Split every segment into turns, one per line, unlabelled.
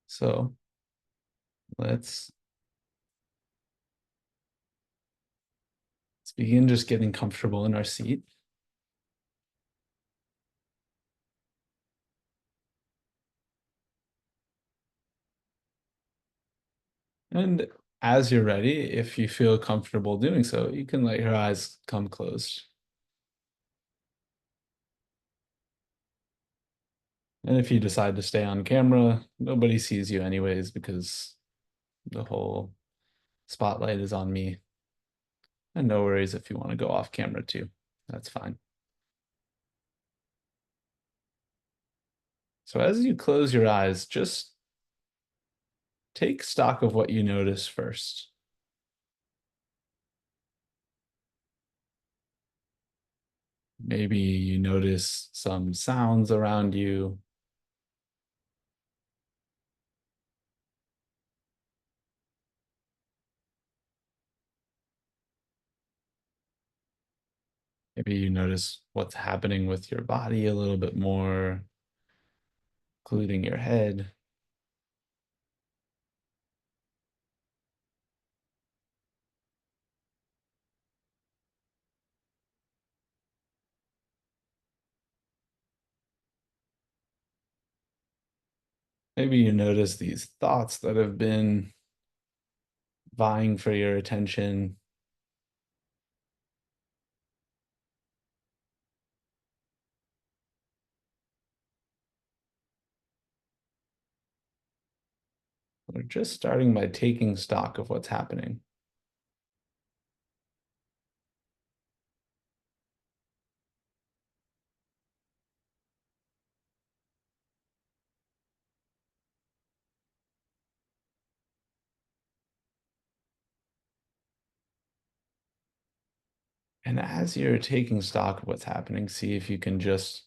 So let's let's begin just getting comfortable in our seat. And as you're ready, if you feel comfortable doing so, you can let your eyes come closed. And if you decide to stay on camera, nobody sees you anyways because the whole spotlight is on me. And no worries if you want to go off camera too. That's fine. So as you close your eyes, just take stock of what you notice first. Maybe you notice some sounds around you. Maybe you notice what's happening with your body a little bit more, including your head. Maybe you notice these thoughts that have been vying for your attention. We're just starting by taking stock of what's happening. And as you're taking stock of what's happening, see if you can just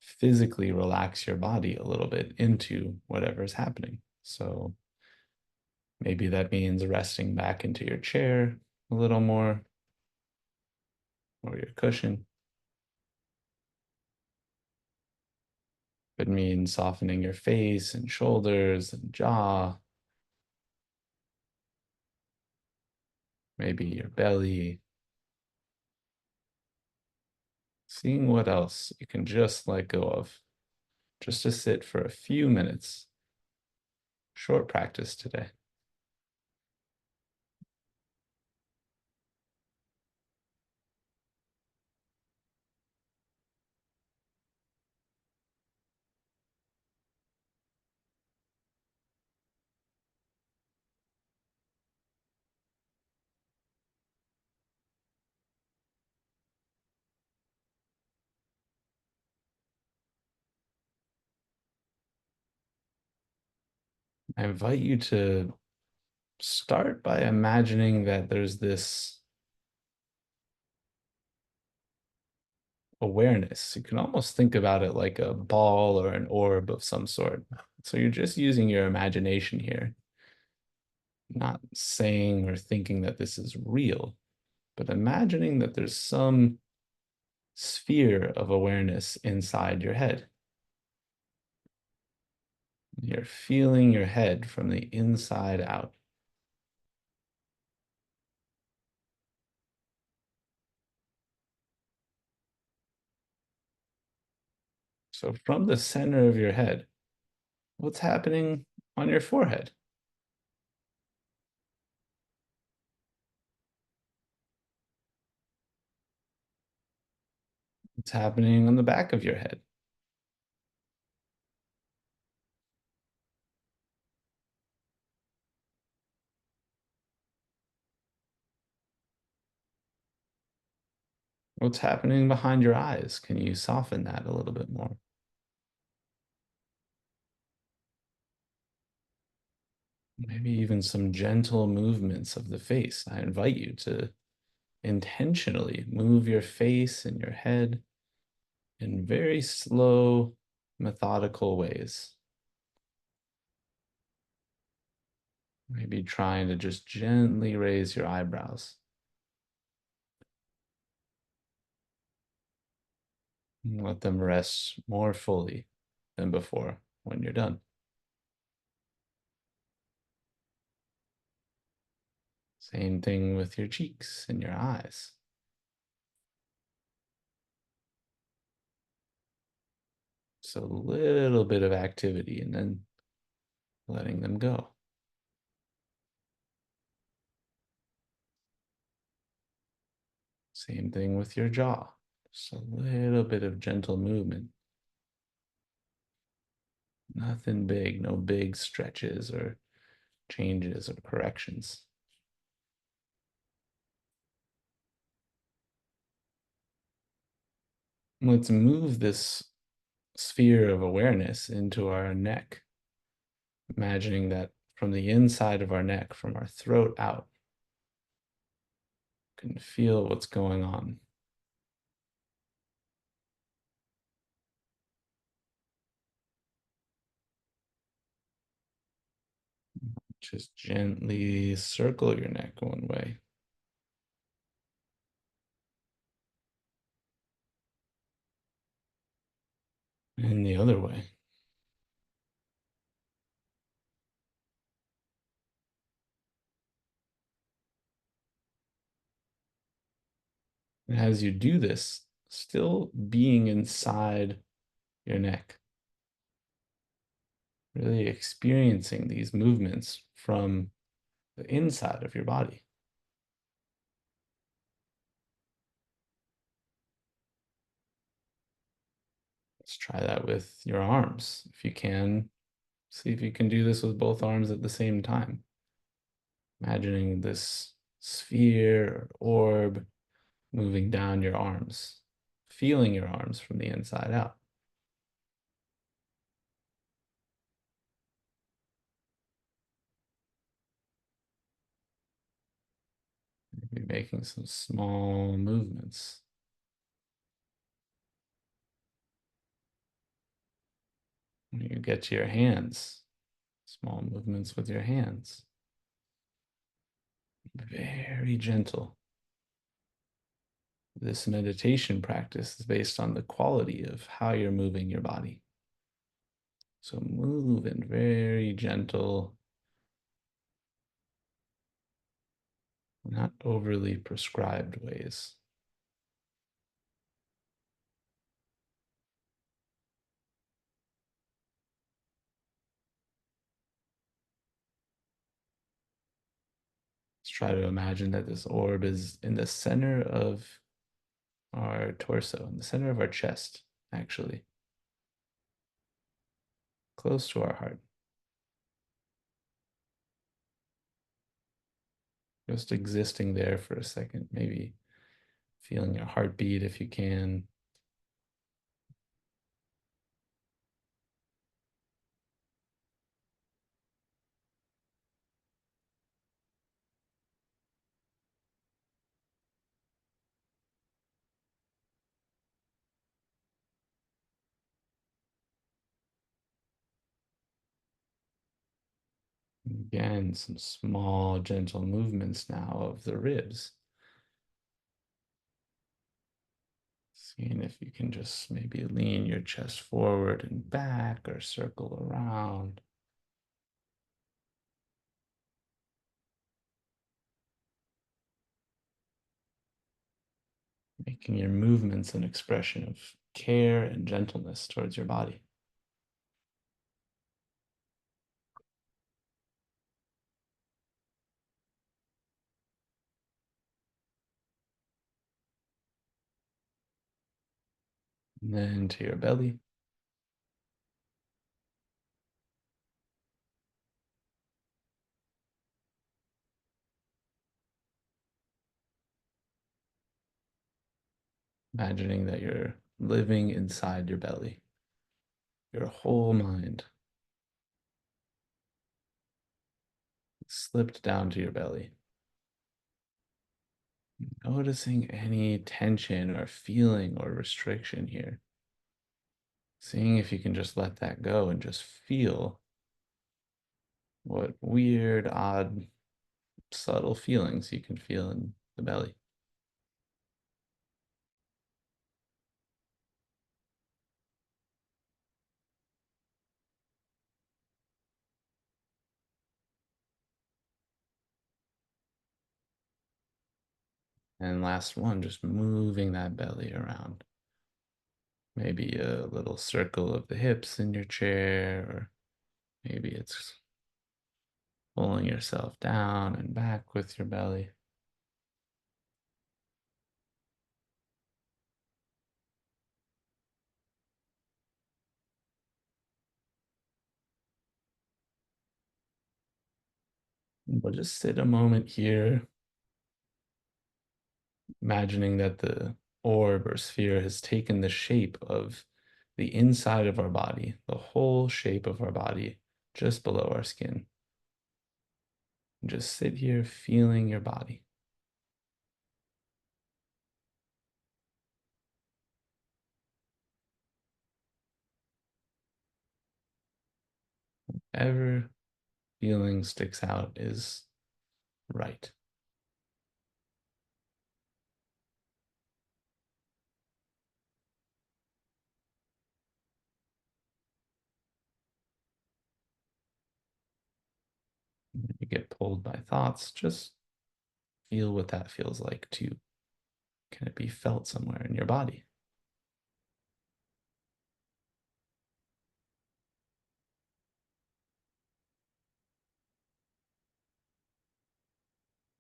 physically relax your body a little bit into whatever's happening. So maybe that means resting back into your chair a little more or your cushion. Could mean softening your face and shoulders and jaw, maybe your belly. Seeing what else you can just let go of, just to sit for a few minutes. Short practice today. I invite you to start by imagining that there's this awareness. You can almost think about it like a ball or an orb of some sort. So you're just using your imagination here, not saying or thinking that this is real, but imagining that there's some sphere of awareness inside your head. You're feeling your head from the inside out. So from the center of your head, what's happening on your forehead? What's happening on the back of your head? What's happening behind your eyes? Can you soften that a little bit more? Maybe even some gentle movements of the face. I invite you to intentionally move your face and your head in very slow, methodical ways. Maybe trying to just gently raise your eyebrows. And let them rest more fully than before when you're done. Same thing with your cheeks and your eyes. So a little bit of activity and then letting them go. Same thing with your jaw. Just a little bit of gentle movement. Nothing big, no big stretches or changes or corrections. Let's move this sphere of awareness into our neck, imagining that from the inside of our neck, from our throat out, you can feel what's going on. Just gently circle your neck one way and the other way. And as you do this, still being inside your neck, really experiencing these movements from the inside of your body. Let's try that with your arms. If you can, see if you can do this with both arms at the same time. Imagining this sphere or orb moving down your arms, feeling your arms from the inside out. Maybe making some small movements. When you get to your hands, small movements with your hands. Very gentle. This meditation practice is based on the quality of how you're moving your body. So move in very gentle, not overly prescribed ways. Let's try to imagine that this orb is in the center of our torso, in the center of our chest, actually, close to our heart. Just existing there for a second, maybe feeling your heartbeat if you can. Again, some small, gentle movements now of the ribs. Seeing if you can just maybe lean your chest forward and back or circle around. Making your movements an expression of care and gentleness towards your body. And then to your belly. Imagining that you're living inside your belly, your whole mind slipped down to your belly. Noticing any tension or feeling or restriction here. Seeing if you can just let that go and just feel what weird, odd, subtle feelings you can feel in the belly. And last one, just moving that belly around. Maybe a little circle of the hips in your chair, or maybe it's pulling yourself down and back with your belly. We'll just sit a moment here, imagining that the orb or sphere has taken the shape of the inside of our body, the whole shape of our body, just below our skin. Just sit here feeling your body. Whatever feeling sticks out is right. When you get pulled by thoughts, just feel what that feels like too. Can it be felt somewhere in your body?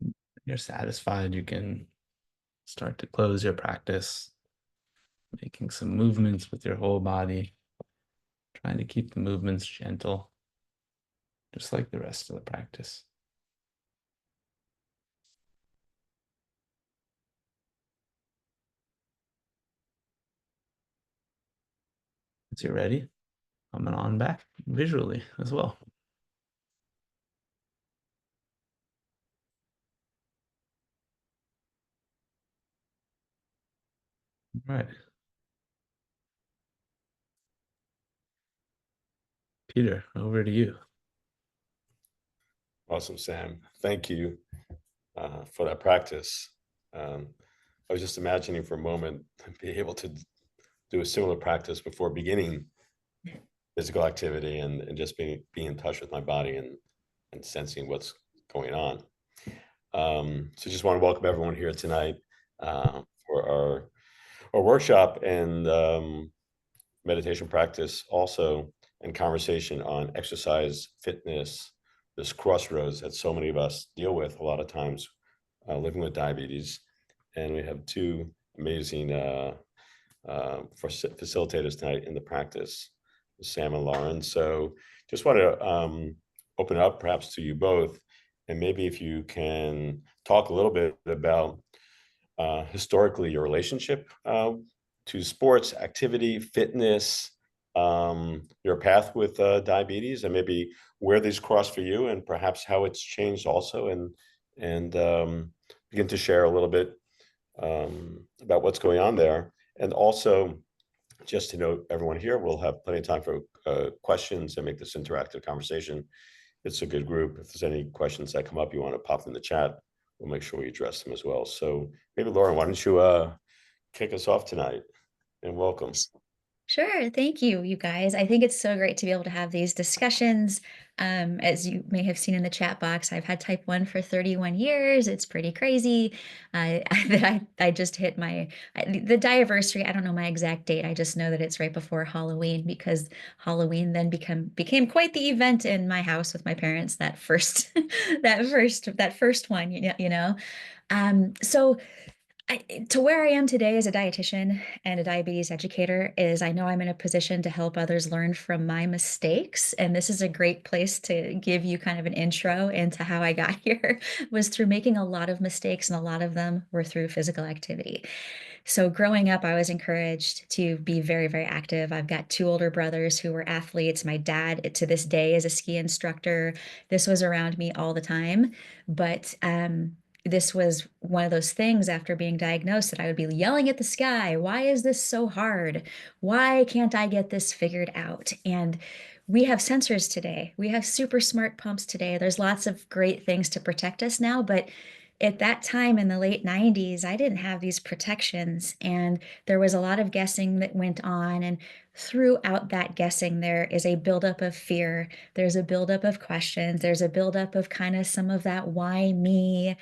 When you're satisfied, you can start to close your practice, making some movements with your whole body, trying to keep the movements gentle, just like the rest of the practice. Once you're ready, coming on back visually as well. All right, Peter, over to you.
Awesome, Sam. Thank you for that practice. I was just imagining for a moment being able to do a similar practice before beginning physical activity and just being in touch with my body and sensing what's going on. So just want to welcome everyone here tonight for our workshop and meditation practice also, and conversation on exercise, fitness, this crossroads that so many of us deal with a lot of times living with diabetes. And we have two amazing facilitators tonight in the practice, Sam and Lauren. So just want to open it up perhaps to you both. And maybe if you can talk a little bit about historically your relationship to sports, activity, fitness, your path with diabetes, and maybe where these cross for you, and perhaps how it's changed also, and begin to share a little bit about what's going on there. And also, just to note, everyone here will have plenty of time for questions and make this interactive conversation. It's a good group. If there's any questions that come up you want to pop in the chat, we'll make sure we address them as well. So maybe Lauren, why don't you kick us off tonight, and welcome.
Sure. Thank you, you guys. I think it's so great to be able to have these discussions. As you may have seen in the chat box, I've had type 1 for 31 years. It's pretty crazy. I just hit the diversity. I don't know my exact date. I just know that it's right before Halloween, because Halloween then became quite the event in my house with my parents. That first, that first one, you know. So to where I am today as a dietitian and a diabetes educator is I know I'm in a position to help others learn from my mistakes. And this is a great place to give you kind of an intro into how I got here was through making a lot of mistakes, and a lot of them were through physical activity. So growing up, I was encouraged to be very, very active. I've got two older brothers who were athletes. My dad, to this day, is a ski instructor. This was around me all the time. But this was one of those things after being diagnosed that I would be yelling at the sky, why is this so hard? Why can't I get this figured out? And we have sensors today. We have super smart pumps today. There's lots of great things to protect us now, but at that time in the late 90s, I didn't have these protections, and there was a lot of guessing that went on. And throughout that guessing, there is a buildup of fear. There's a buildup of questions. There's a buildup of kind of some of that why me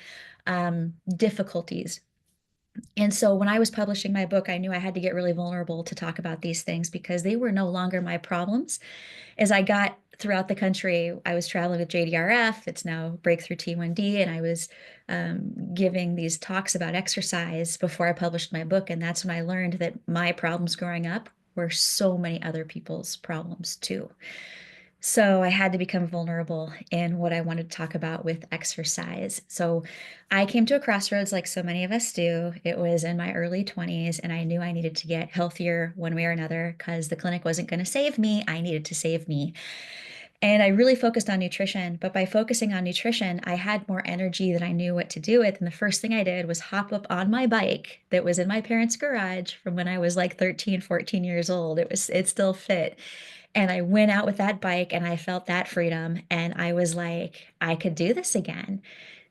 difficulties. And so when I was publishing my book, I knew I had to get really vulnerable to talk about these things because they were no longer my problems. As I got throughout the country, I was traveling with JDRF, it's now Breakthrough T1D, and I was giving these talks about exercise before I published my book. And that's when I learned that my problems growing up were so many other people's problems too. So I had to become vulnerable in what I wanted to talk about with exercise. So I came to a crossroads like so many of us do. It was in my early 20s, and I knew I needed to get healthier one way or another because the clinic wasn't going to save me. I needed to save me. And I really focused on nutrition. But by focusing on nutrition, I had more energy than I knew what to do with. And the first thing I did was hop up on my bike that was in my parents' garage from when I was like 13, 14 years old. It still fit. And I went out with that bike and I felt that freedom. And I was like, I could do this again.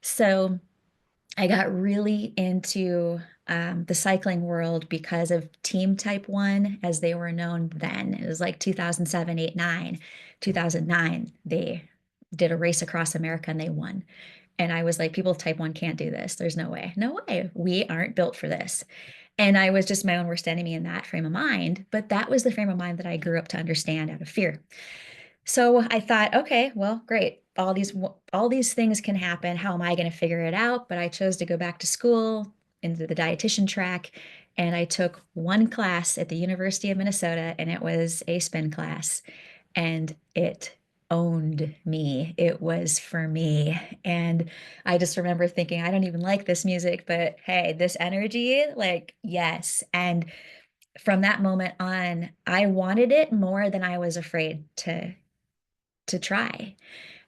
So I got really into the cycling world because of Team Type 1 as they were known then. It was like 2007, 8, 9. 2009, they did a race across America and they won. And I was like, people with Type 1 can't do this. There's no way. No way. We aren't built for this. And I was just my own worst enemy in that frame of mind. But that was the frame of mind that I grew up to understand out of fear. So I thought, okay, well, great. All these things can happen. How am I going to figure it out? But I chose to go back to school into the dietitian track, and I took one class at the University of Minnesota, and it was a spin class, and it owned me. It was for me. And I just remember thinking, I don't even like this music, but hey, this energy, like, yes. And from that moment on, I wanted it more than I was afraid to try.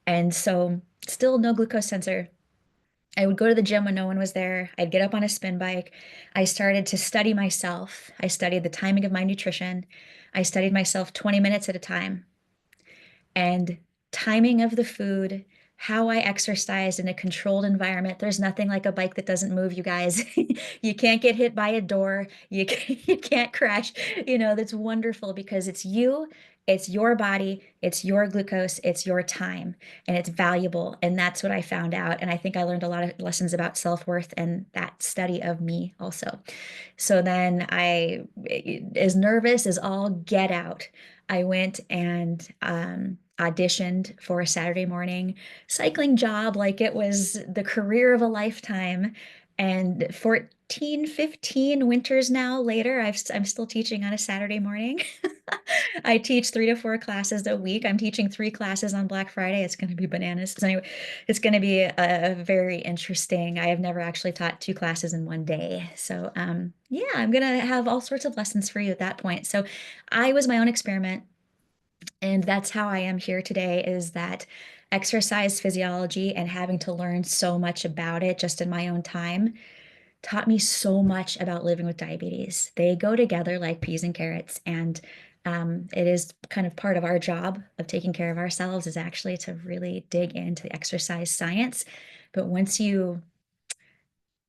And so still no glucose sensor. I would go to the gym when no one was there. I'd get up on a spin bike. I started to study myself. I studied the timing of my nutrition. I studied myself 20 minutes at a time and timing of the food, how I exercised in a controlled environment. There's nothing like a bike that doesn't move, you guys. You can't get hit by a door. You can't crash. That's wonderful because it's you, it's your body, it's your glucose, it's your time, and it's valuable. And that's what I found out. And I think I learned a lot of lessons about self-worth and that study of me also. So then as nervous as all get out, I went and auditioned for a Saturday morning cycling job like it was the career of a lifetime. And 14, 15 winters now later, I'm still teaching on a Saturday morning. I teach 3 to 4 classes a week. I'm teaching 3 classes on Black Friday. It's going to be bananas. So anyway, it's going to be a very interesting. I have never actually taught 2 classes in one day. So yeah, I'm going to have all sorts of lessons for you at that point. So I was my own experiment. And that's how I am here today, is that exercise physiology and having to learn so much about it just in my own time taught me so much about living with diabetes. They go together like peas and carrots. And it is kind of part of our job of taking care of ourselves is actually to really dig into the exercise science. But once you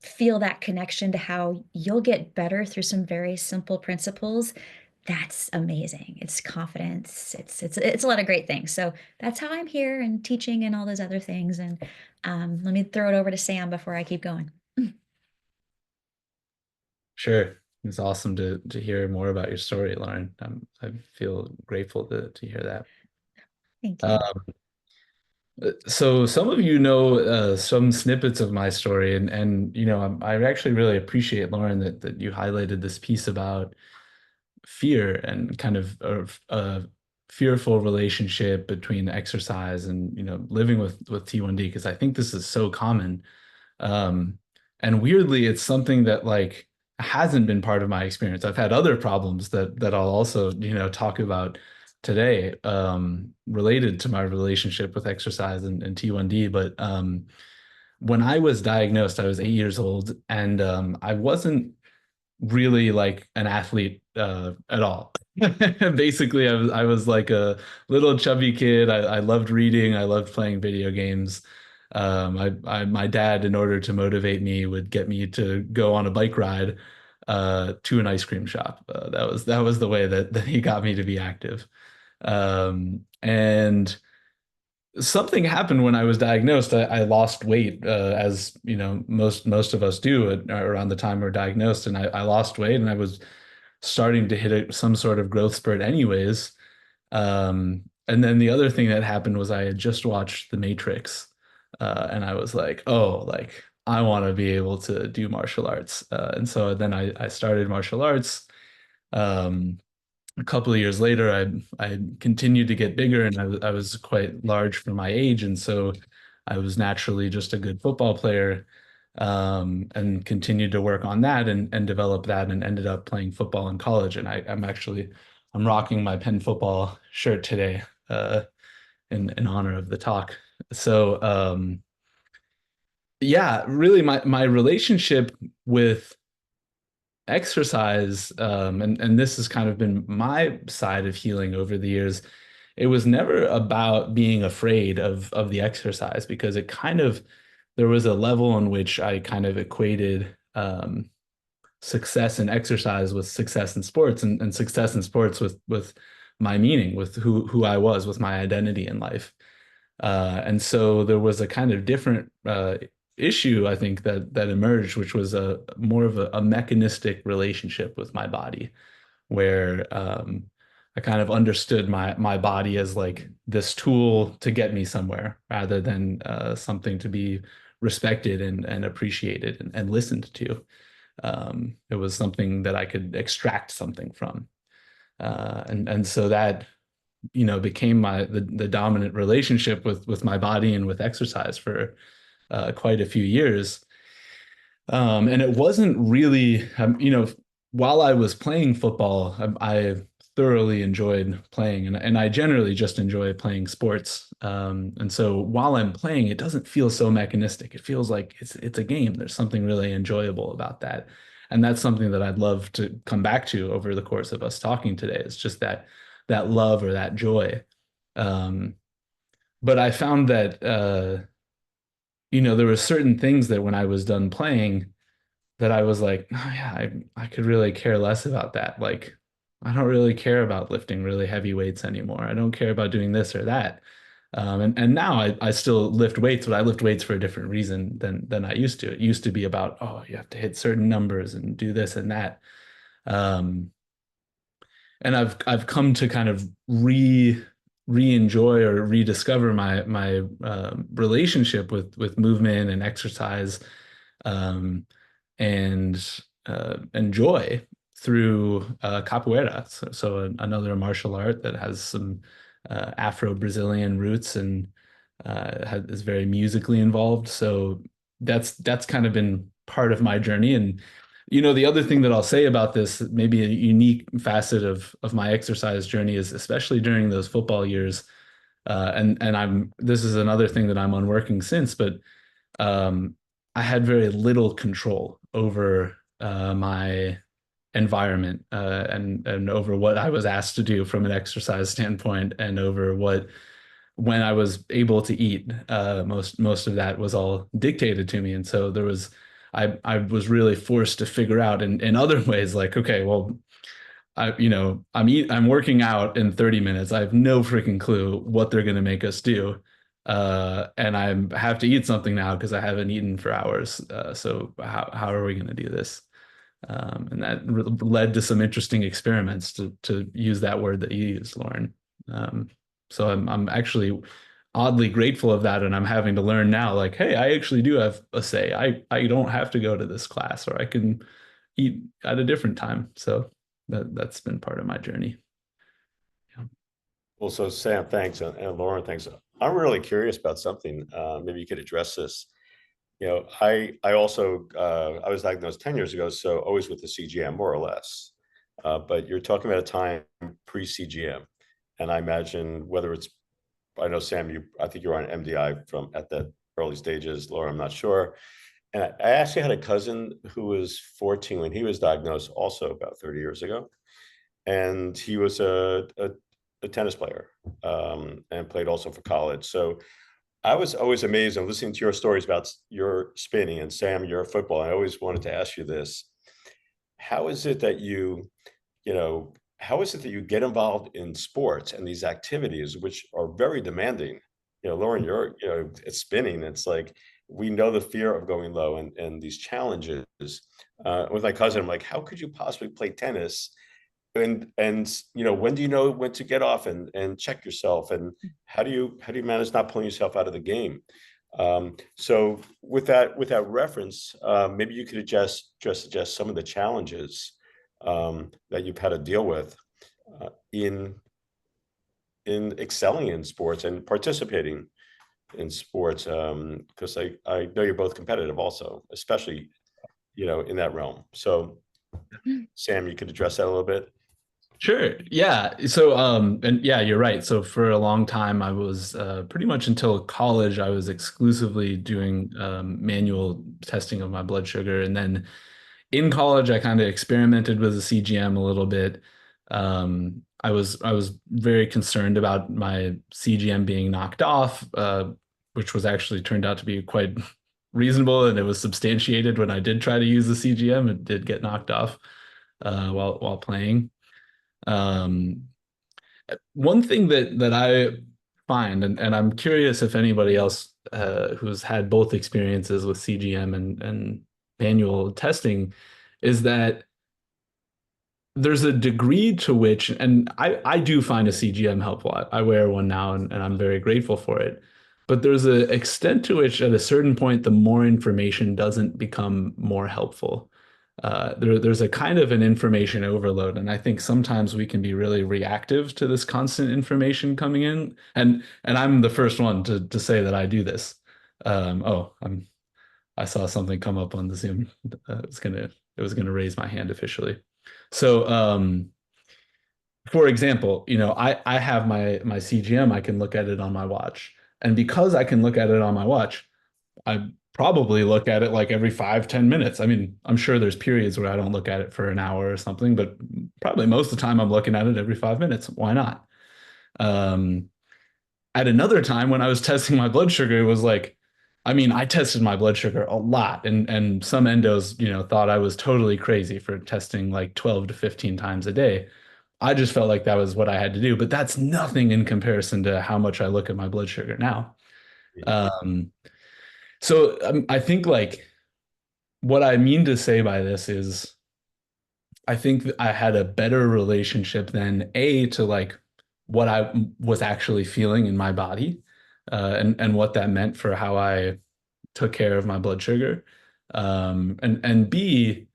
feel that connection to how you'll get better through some very simple principles, that's amazing. It's confidence. It's a lot of great things. So that's how I'm here and teaching and all those other things. And let me throw it over to Sam before I keep going.
Sure. It's awesome to hear more about your story, Lauren. I feel grateful to hear that.
Thank you.
Um, so some of you know some snippets of my story, and I actually really appreciate, Lauren, that you highlighted this piece about fear and kind of a fearful relationship between exercise and living with T1D, because I think this is so common. Um, and weirdly, it's something that like hasn't been part of my experience. I've had other problems that I'll also, talk about today, related to my relationship with exercise and T1D. But when I was diagnosed, I was 8 years old, and I wasn't really like an athlete at all. Basically, I was like a little chubby kid. I loved reading. I loved playing video games. My dad, in order to motivate me, would get me to go on a bike ride to an ice cream shop. That was the way that he got me to be active. And something happened when I was diagnosed. I lost weight, as you know, most of us do around the time we're diagnosed, and I lost weight, and I was starting to hit some sort of growth spurt, anyways. And then the other thing that happened was I had just watched The Matrix, and I was like, oh, like I want to be able to do martial arts, and so then I started martial arts. Um, a couple of years later, I continued to get bigger, and I was quite large for my age, and so I was naturally just a good football player, and continued to work on that and develop that, and ended up playing football in college. And I'm rocking my Penn football shirt today, in honor of the talk. So yeah, really, my relationship with exercise, and this has kind of been my side of healing over the years. It was never about being afraid of the exercise, because it kind of, there was a level in which I kind of equated success in exercise with success in sports, and success in sports with my meaning, with who I was, with my identity in life. And so there was a kind of different issue, I think, that emerged, which was a more of a mechanistic relationship with my body, where I kind of understood my body as like this tool to get me somewhere, rather than something to be respected and appreciated and listened to. It was something that I could extract something from, and so that, you know, became the dominant relationship with my body and with exercise for quite a few years. And it wasn't really, you know, while I was playing football, I thoroughly enjoyed playing, and I generally just enjoy playing sports. And so while I'm playing, it doesn't feel so mechanistic. It feels like it's a game. There's something really enjoyable about that. And that's something that I'd love to come back to over the course of us talking today. It's just that love or that joy. Um, but I found that you know, there were certain things that when I was done playing, that I was like, oh yeah, I could really care less about that. Like, I don't really care about lifting really heavy weights anymore. I don't care about doing this or that. And now I still lift weights, but I lift weights for a different reason than I used to. It used to be about, oh, you have to hit certain numbers and do this and that. Um, and I've come to kind of re-enjoy or rediscover my relationship with movement and exercise, um, and joy through capoeira. So another martial art that has some Afro-Brazilian roots, and is very musically involved. So that's kind of been part of my journey. And you know, the other thing that I'll say about this, maybe a unique facet of my exercise journey, is especially during those football years. And I'm this is another thing that I'm unworking since, but um, I had very little control over my environment, and over what I was asked to do from an exercise standpoint, and over what when I was able to eat. Most of that was all dictated to me, and so I was really forced to figure out in other ways, like, okay, well, I'm working out in 30 minutes. I have no freaking clue what they're gonna make us do. And I have to eat something now because I haven't eaten for hours. So how are we gonna do this? And that led to some interesting experiments, to use that word that you used, Lauren. Um, so I'm actually oddly grateful of that, and I'm having to learn now, like, hey, I actually do have a say. I don't have to go to this class, or I can eat at a different time. So that's been part of my journey. Yeah.
Well, so Sam, thanks, and Lauren, thanks. I'm really curious about something. Maybe you could address this. You know, I also I was diagnosed 10 years ago, so always with the CGM, more or less. But you're talking about a time pre-CGM, and I imagine whether it's, I know Sam, I think you're on MDI from at the early stages. Laura, I'm not sure. And I actually had a cousin who was 14 when he was diagnosed, also about 30 years ago, and he was a tennis player, and played also for college. So I was always amazed and listening to your stories about your spinning, and Sam, your football. I always wanted to ask you this: how is it that how is it that you get involved in sports and these activities, which are very demanding, Lauren, it's spinning. It's like, we know the fear of going low and these challenges. With my cousin, I'm like, how could you possibly play tennis? And when do you know when to get off and check yourself? And how do you manage not pulling yourself out of the game? So with that reference, maybe you could just suggest some of the challenges that you've had to deal with in excelling in sports and participating in sports, because I know you're both competitive also, especially in that realm. So Sam, you could address that a little bit.
Sure. Yeah. So, and yeah, you're right. So for a long time, I was pretty much until college, I was exclusively doing manual testing of my blood sugar. And then in college, I kind of experimented with the CGM a little bit. I was very concerned about my CGM being knocked off, which was actually turned out to be quite reasonable, and it was substantiated when I did try to use the CGM. It did get knocked off while playing. Um, One thing that I find, and I'm curious if anybody else who's had both experiences with CGM and manual testing, is that there's a degree to which, and I do find a CGM helpful. I wear one now, and I'm very grateful for it. But there's an extent to which, at a certain point, the more information doesn't become more helpful. There's a kind of an information overload, and I think sometimes we can be really reactive to this constant information coming in. And I'm the first one to say that I do this. I saw something come up on the Zoom. It was gonna raise my hand officially. So, for example, I have my CGM. I can look at it on my watch, and because I can look at it on my watch, I probably look at it like every 5, 10 minutes. I mean, I'm sure there's periods where I don't look at it for an hour or something, but probably most of the time I'm looking at it every 5 minutes. Why not? Um, at another time when I was testing my blood sugar, it was like, I mean, I tested my blood sugar a lot, and some endos, thought I was totally crazy for testing like 12 to 15 times a day. I just felt like that was what I had to do, but that's nothing in comparison to how much I look at my blood sugar now. Um, so I think like what I mean to say by this is I think that I had a better relationship than A to like what I was actually feeling in my body, and what that meant for how I took care of my blood sugar. And B,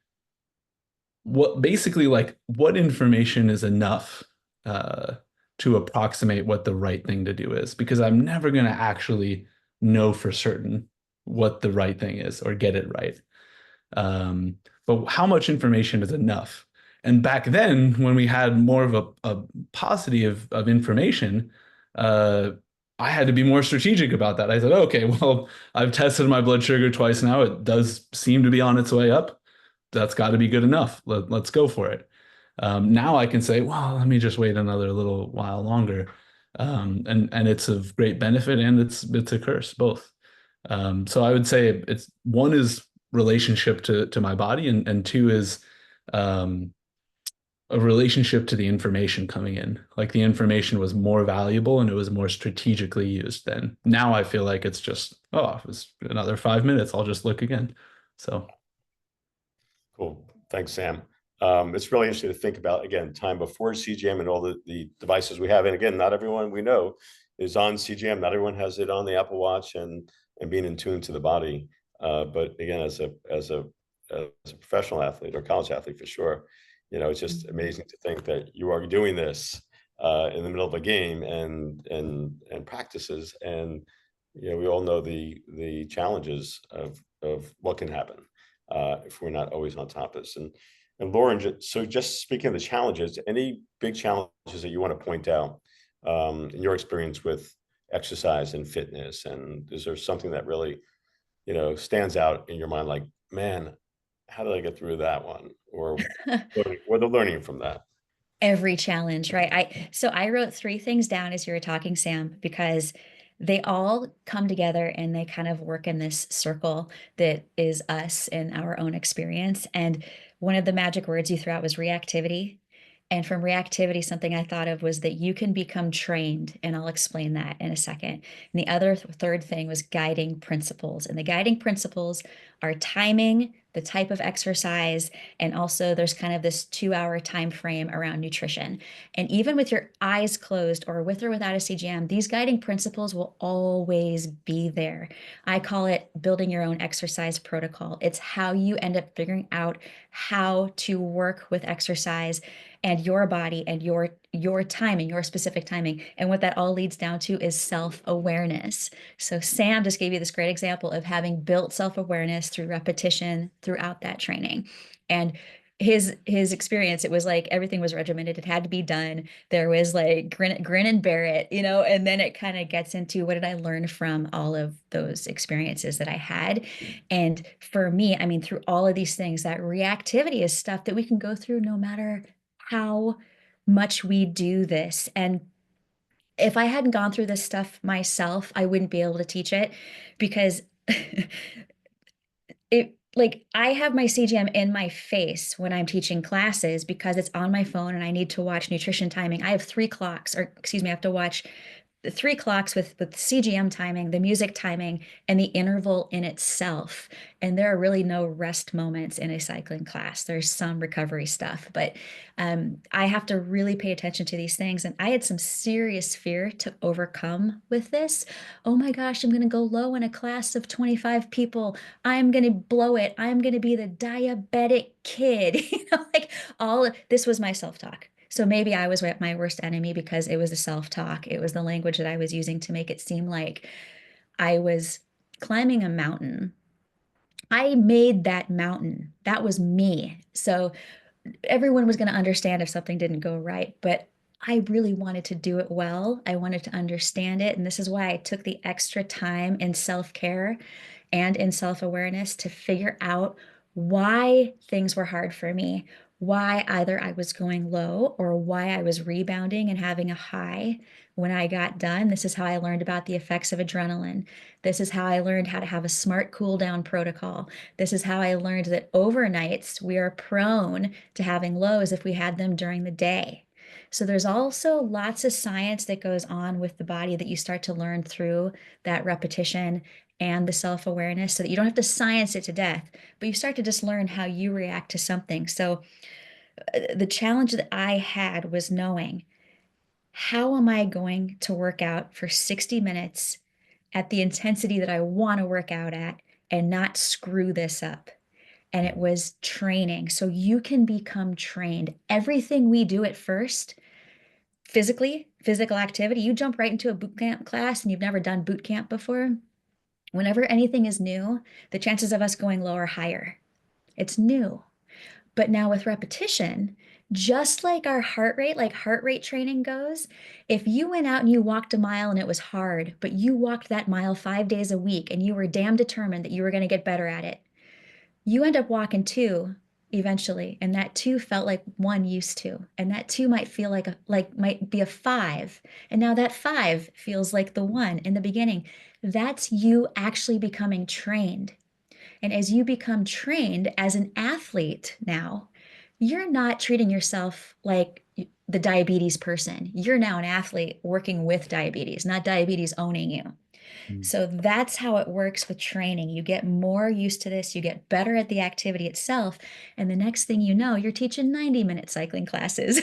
what basically like what information is enough uh, to approximate what the right thing to do is, because I'm never going to actually know for certain what the right thing is or get it right. Um, but how much information is enough? And back then, when we had more of a paucity of information, uh, I had to be more strategic about that. I said, okay, well, I've tested my blood sugar twice now. It does seem to be on its way up. That's got to be good enough. Let's go for it. Now I can say, well, let me just wait another little while longer. And it's of great benefit, and it's a curse, both. So I would say it's one is relationship to my body, and two is um, a relationship to the information coming in. Like the information was more valuable and it was more strategically used then. Now I feel like it's just, oh, it's another 5 minutes. I'll just look again. So
Cool. Thanks, Sam. It's really interesting to think about, again, time before CGM and all the devices we have. And again, not everyone we know is on CGM. Not everyone has it on the Apple Watch and being in tune to the body. But again, as a professional athlete or college athlete for sure, it's just amazing to think that you are doing this in the middle of a game and practices. And we all know the challenges of what can happen if we're not always on top of this. And Lauren, so just speaking of the challenges, any big challenges that you want to point out in your experience with exercise and fitness? And is there something that really, stands out in your mind, like, man, how did I get through that one? Or what the learning from that?
Every challenge, right? I wrote three things down as you were talking, Sam, because they all come together and they kind of work in this circle that is us in our own experience. And one of the magic words you threw out was reactivity. And from reactivity, something I thought of was that you can become trained, and I'll explain that in a second. And the other third thing was guiding principles. And the guiding principles are timing, the type of exercise, and also there's kind of this 2-hour time frame around nutrition. And even with your eyes closed or with or without a CGM, these guiding principles will always be there. I call it building your own exercise protocol. It's how you end up figuring out how to work with exercise and your body and your timing, your specific timing. And what that all leads down to is self-awareness. So Sam just gave you this great example of having built self-awareness through repetition throughout that training. And his experience, it was like everything was regimented. It had to be done. There was like grin and bear it, you know, and then it kind of gets into what did I learn from all of those experiences that I had. And for me, I mean, through all of these things, that reactivity is stuff that we can go through no matter how much we do this. And if I hadn't gone through this stuff myself, I wouldn't be able to teach it because it like I have my CGM in my face when I'm teaching classes because it's on my phone and I need to watch nutrition timing. I have 3 clocks, or excuse me, I have to watch the 3 clocks with CGM timing, the music timing, and the interval in itself. And there are really no rest moments in a cycling class. There's some recovery stuff, but I have to really pay attention to these things. And I had some serious fear to overcome with this. Oh my gosh, I'm going to go low in a class of 25 people. I'm going to blow it. I'm going to be the diabetic kid. Like all this was my self-talk. So maybe I was my worst enemy because it was the self-talk. It was the language that I was using to make it seem like I was climbing a mountain. I made that mountain. That was me. So everyone was going to understand if something didn't go right, but I really wanted to do it well. I wanted to understand it. And this is why I took the extra time in self-care and in self-awareness to figure out why things were hard for me, why either I was going low or why I was rebounding and having a high when I got done. This is how I learned about the effects of adrenaline. This is how I learned how to have a smart cool down protocol. This is how I learned that overnights we are prone to having lows if we had them during the day. So there's also lots of science that goes on with the body that you start to learn through that repetition and the self-awareness so that you don't have to science it to death, but you start to just learn how you react to something. So the challenge that I had was knowing how am I going to work out for 60 minutes at the intensity that I want to work out at and not screw this up. And it was training. So you can become trained. Everything we do at first, physically, physical activity, you jump right into a boot camp class and you've never done boot camp before. Whenever anything is new, the chances of us going low are higher. It's new. But now with repetition, just like our heart rate, like heart rate training goes, if you went out and you walked a mile and it was hard, but you walked that mile 5 days a week and you were damn determined that you were going to get better at it, you end up walking two eventually. And that two felt like one used to. And that two might feel like might be a five. And now that five feels like the one in the beginning. That's you actually becoming trained. And as you become trained as an athlete now, you're not treating yourself like the diabetes person. You're now an athlete working with diabetes, not diabetes owning you.
Mm.
So that's how it works with training. You get more used to this, you get better at the activity itself. And the next thing you know, you're teaching 90-minute cycling classes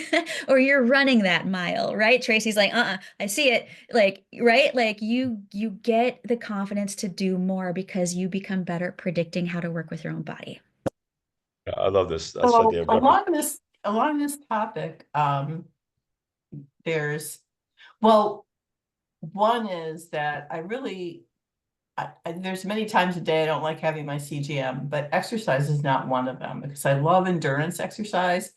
or you're running that mile, right? Tracy's like, I see it. Like, right? Like you get the confidence to do more because you become better at predicting how to work with your own body.
I love this
So
idea of
along this topic, there's, well, one is that there's many times a day I don't like having my CGM, but exercise is not one of them because I love endurance exercise.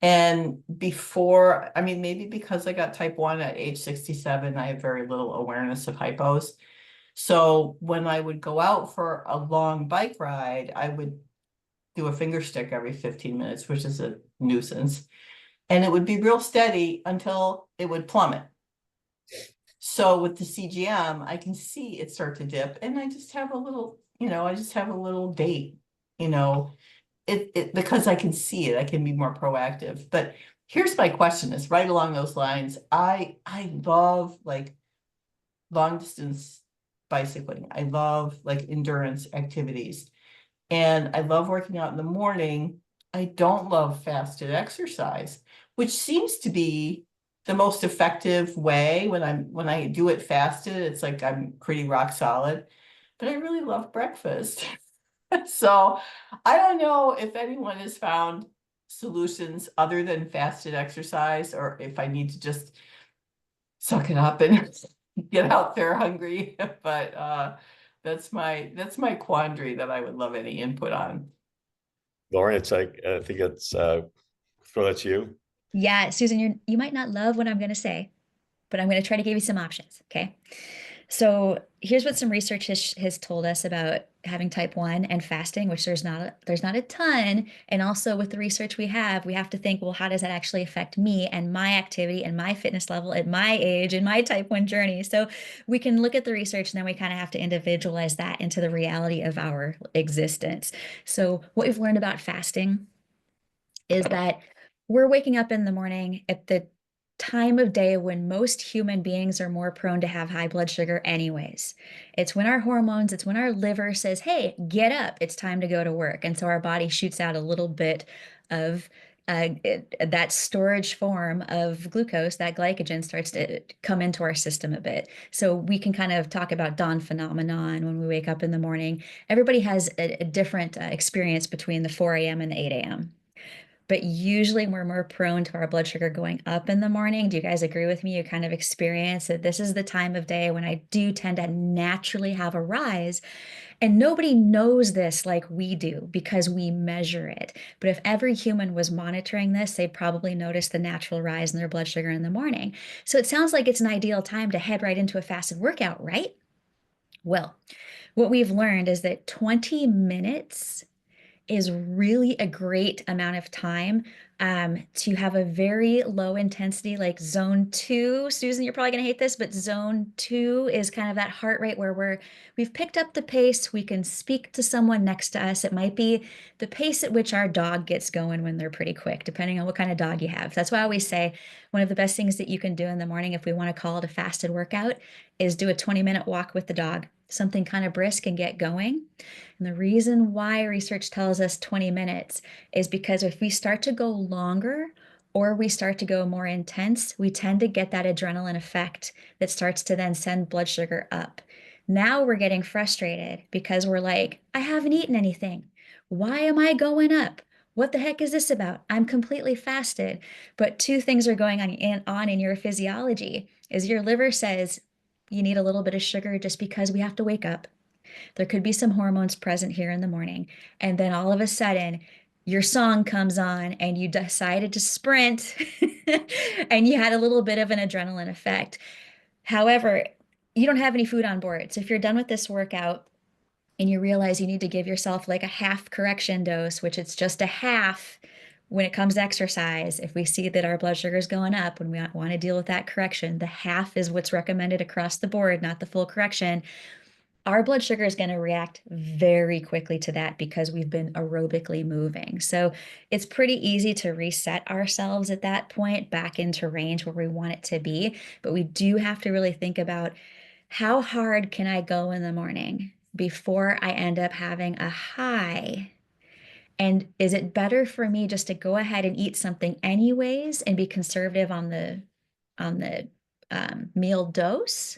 And before, I mean, maybe because I got type 1 at age 67, I have very little awareness of hypos. So when I would go out for a long bike ride, I would do a finger stick every 15 minutes, which is a nuisance. And it would be real steady until it would plummet. So with the CGM, I can see it start to dip and I just have a little, I just have a little date, it because I can see it, I can be more proactive. But here's my question, is right along those lines. I love like long distance bicycling. I love like endurance activities. And I love working out in the morning. I don't love fasted exercise, which seems to be the most effective way. When I do it fasted, it's like I'm pretty rock solid. But I really love breakfast. So I don't know if anyone has found solutions other than fasted exercise, or if I need to just suck it up and get out there hungry. But that's my quandary that I would love any input on.
Lauren, it's like, I think it's, Phil, that's you.
Yeah, Susan, you might not love what I'm going to say, but I'm going to try to give you some options. Okay. So here's what some research has told us about having type 1 and fasting, which there's not a ton. And also with the research we have to think, well, how does that actually affect me and my activity and my fitness level at my age and my type 1 journey? So we can look at the research and then we kind of have to individualize that into the reality of our existence. So what we've learned about fasting is that we're waking up in the morning at the time of day when most human beings are more prone to have high blood sugar anyways. It's when our hormones, it's when our liver says, hey, get up, it's time to go to work. And so our body shoots out a little bit of that storage form of glucose, that glycogen starts to come into our system a bit. So we can kind of talk about dawn phenomenon when we wake up in the morning. Everybody has a different experience between the 4 a.m. and the 8 a.m. But usually we're more prone to our blood sugar going up in the morning. Do you guys agree with me? You kind of experience that this is the time of day when I do tend to naturally have a rise. And nobody knows this like we do because we measure it. But if every human was monitoring this, they'd probably notice the natural rise in their blood sugar in the morning. So it sounds like it's an ideal time to head right into a fasted workout, right? Well, what we've learned is that 20 minutes is really a great amount of time to have a very low intensity, like zone 2. Susan, you're probably going to hate this, but zone 2 is kind of that heart rate where we've picked up the pace. We can speak to someone next to us. It might be the pace at which our dog gets going when they're pretty quick, depending on what kind of dog you have. That's why I always say one of the best things that you can do in the morning, if we want to call it a fasted workout, is do a 20-minute walk with the dog, something kind of brisk and get going. And the reason why research tells us 20 minutes is because if we start to go longer or we start to go more intense, we tend to get that adrenaline effect that starts to then send blood sugar up. Now we're getting frustrated because we're like, I haven't eaten anything. Why am I going up? What the heck is this about? I'm completely fasted. But two things are going on in your physiology is your liver says you need a little bit of sugar just because we have to wake up. There could be some hormones present here in the morning. And then all of a sudden, your song comes on and you decided to sprint and you had a little bit of an adrenaline effect. However, you don't have any food on board. So if you're done with this workout and you realize you need to give yourself like a half correction dose, which it's just a half when it comes to exercise, if we see that our blood sugar is going up, when we want to deal with that correction, the half is what's recommended across the board, not the full correction. Our blood sugar is going to react very quickly to that because we've been aerobically moving. So it's pretty easy to reset ourselves at that point back into range where we want it to be. But we do have to really think about how hard can I go in the morning before I end up having a high? And is it better for me just to go ahead and eat something anyways and be conservative on the meal dose?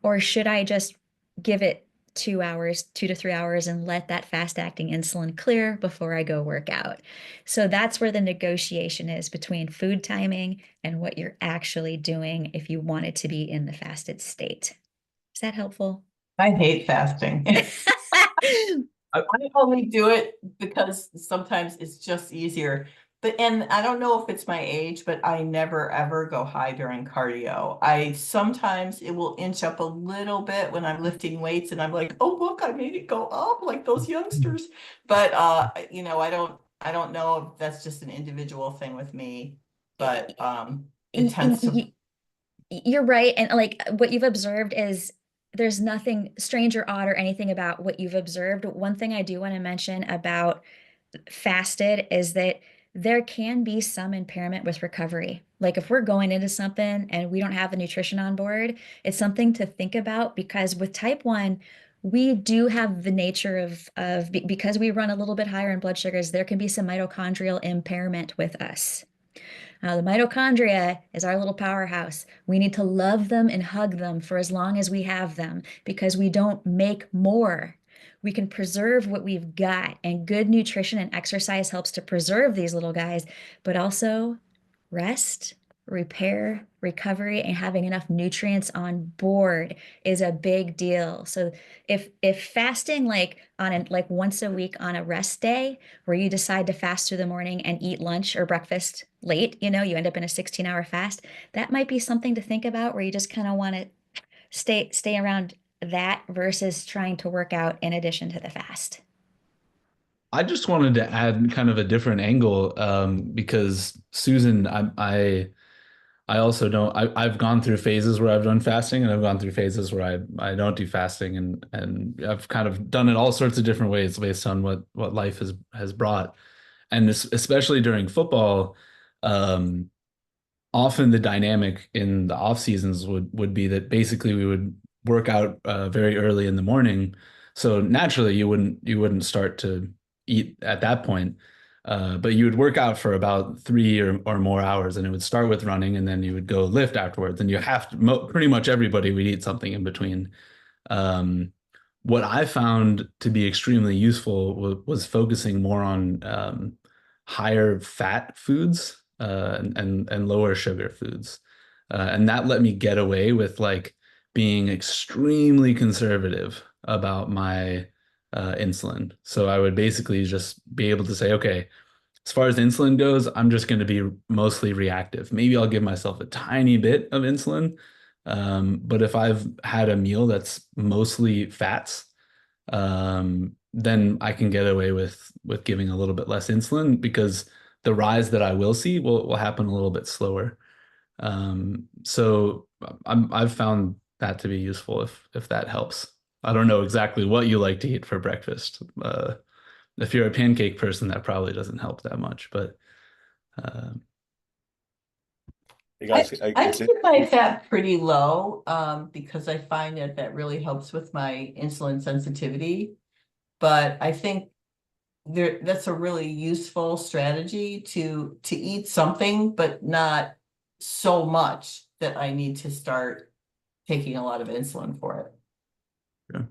Or should I just give it 2 hours, 2 to 3 hours, and let that fast-acting insulin clear before I go work out? So that's where the negotiation is between food timing and what you're actually doing if you want it to be in the fasted state. Is that helpful?
I hate fasting. I only do it because sometimes it's just easier. And I don't know if it's my age, but I never ever go high during cardio. I sometimes it will inch up a little bit when I'm lifting weights and I'm like, oh look, I made it go up like those youngsters. But I don't know if that's just an individual thing with me, but it tends to.
You're right. And like what you've observed is there's nothing strange or odd or anything about what you've observed. One thing I do want to mention about fasted is that there can be some impairment with recovery. Like if we're going into something and we don't have the nutrition on board, it's something to think about because with type 1, we do have the nature of because we run a little bit higher in blood sugars, there can be some mitochondrial impairment with us. The mitochondria is our little powerhouse. We need to love them and hug them for as long as we have them because we don't make more. We can preserve what we've got, and good nutrition and exercise helps to preserve these little guys, but also rest, repair, recovery, and having enough nutrients on board is a big deal. So if fasting like once a week on a rest day where you decide to fast through the morning and eat lunch or breakfast late, you end up in a 16-hour fast, that might be something to think about where you just kind of want to stay around that versus trying to work out in addition to the fast.
I just wanted to add kind of a different angle because Susan, I also don't. I've gone through phases where I've done fasting, and I've gone through phases where I don't do fasting, and I've kind of done it all sorts of different ways based on what life has brought, and this, especially during football, um, often the dynamic in the off seasons would be that basically we would work out very early in the morning, so naturally you wouldn't start to eat at that point. But you would work out for about 3 or more hours, and it would start with running, and then you would go lift afterwards. And you have to, pretty much everybody would eat something in between. Um, what I found to be extremely useful was focusing more on higher fat foods and lower sugar foods, and that let me get away with like being extremely conservative about my insulin. So I would basically just be able to say, okay, as far as insulin goes, I'm just going to be mostly reactive. Maybe I'll give myself a tiny bit of insulin. But if I've had a meal that's mostly fats, then I can get away with giving a little bit less insulin because the rise that I will see will happen a little bit slower. So I've found that to be useful if that helps. I don't know exactly what you like to eat for breakfast. If you're a pancake person, that probably doesn't help that much, but uh,
You
I,
guys,
I keep my fat pretty low because I find that really helps with my insulin sensitivity. But I think that's a really useful strategy to eat something, but not so much that I need to start taking a lot of insulin for it.
yeah.